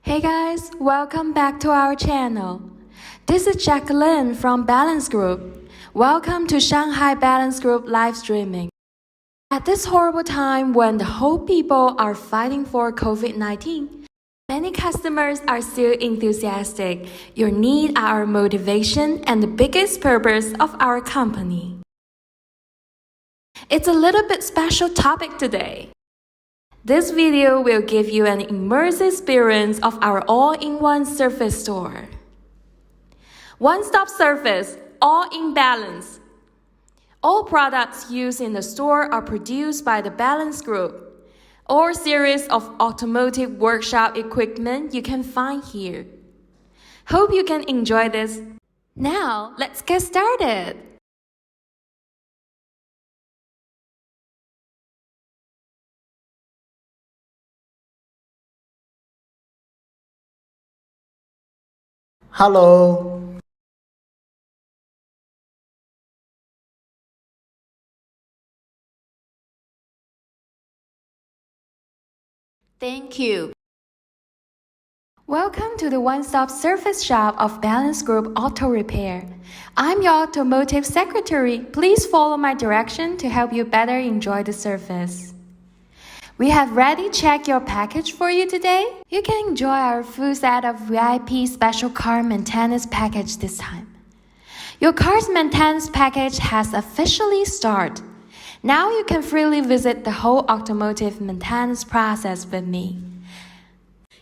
Hey guys, welcome back to our channel. This is Jacqueline from Balance Group. Welcome to Shanghai Balance Group live streaming. At this horrible time when the whole people are fighting for COVID-19, many customers are still enthusiastic. Your need are our motivation and the biggest purpose of our company. It's a little bit special topic today. This video will give you an immersive experience of our all-in-one surface store. One-stop service, all in balance. All products used in the store are produced by the Balance Group. All series of automotive workshop equipment you can find here. Hope you can enjoy this. Now, let's get started. Hello. Thank you. Welcome to the one-stop service shop of Balance Group Auto Repair. I'm your automotive secretary. Please follow my direction to help you better enjoy the service. We have ready checked your package for you today. You can enjoy our full set of VIP special car maintenance package this time. Your car's maintenance package has officially started. Now you can freely visit the whole automotive maintenance process with me.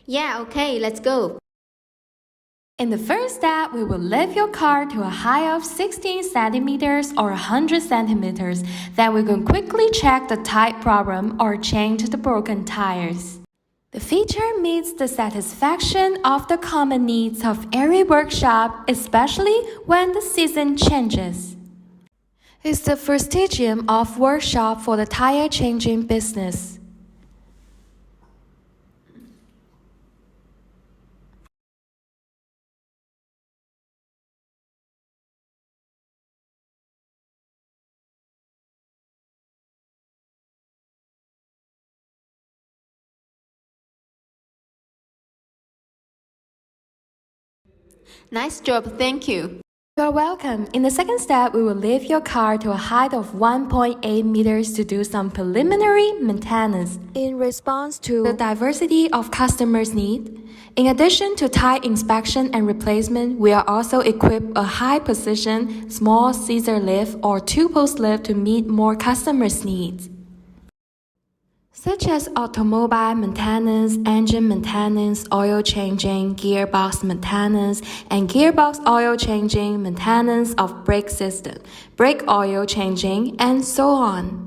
Yeah, okay, let's go. In the first step, we will lift your car to a height of 16 centimeters or 100 centimeters. Then we can quickly check the tire problem or change the broken tires. The feature meets the satisfaction of the common needs of every workshop, especially when the season changes. It's the prestigium of workshop for the tire changing business. Nice job, thank you. You're welcome. In the second step, we will lift your car to a height of 1.8 meters to do some preliminary maintenance in response to the diversity of customers' needs. In addition to tire inspection and replacement, we are also equipped a high-position, small scissor lift or two-post lift to meet more customers' needs, such as automobile maintenance, engine maintenance, oil changing, gearbox maintenance, and gearbox oil changing, maintenance of brake system, brake oil changing, and so on.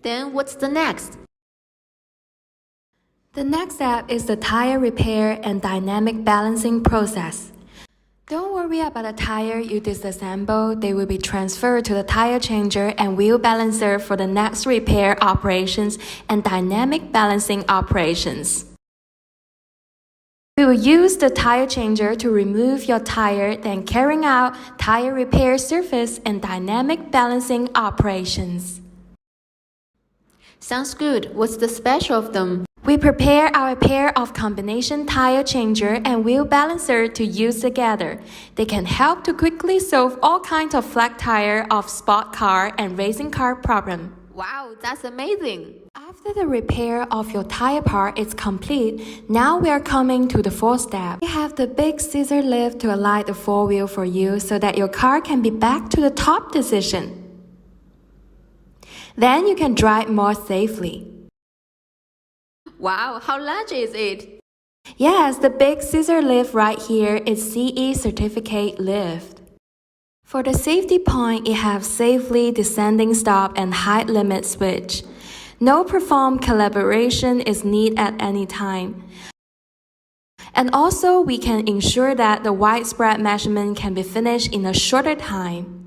Then what's the next? The next step is the tire repair and dynamic balancing process. Don't worry about the tire you disassemble. They will be transferred to the tire changer and wheel balancer for the next repair operations and dynamic balancing operations. We will use the tire changer to remove your tire, then carrying out tire repair surface and dynamic balancing operations. Sounds good. What's the special of them? We prepare our pair of combination tire changer and wheel balancer to use together. They can help to quickly solve all kinds of flat tire of sport car and racing car problem. Wow, that's amazing. After the repair of your tire part is complete, now we are coming to the fourth step. We have the big scissor lift to align the four-wheel for you so that your car can be back to the top position. Then you can drive more safely. Wow, how large is it? Yes, the big scissor lift right here is CE certificate lift. For the safety point, it has safely descending stop and height limit switch. No perform collaboration is needed at any time. And also, we can ensure that the widespread measurement can be finished in a shorter time.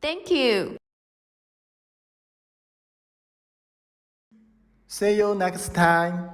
Thank you. See you next time.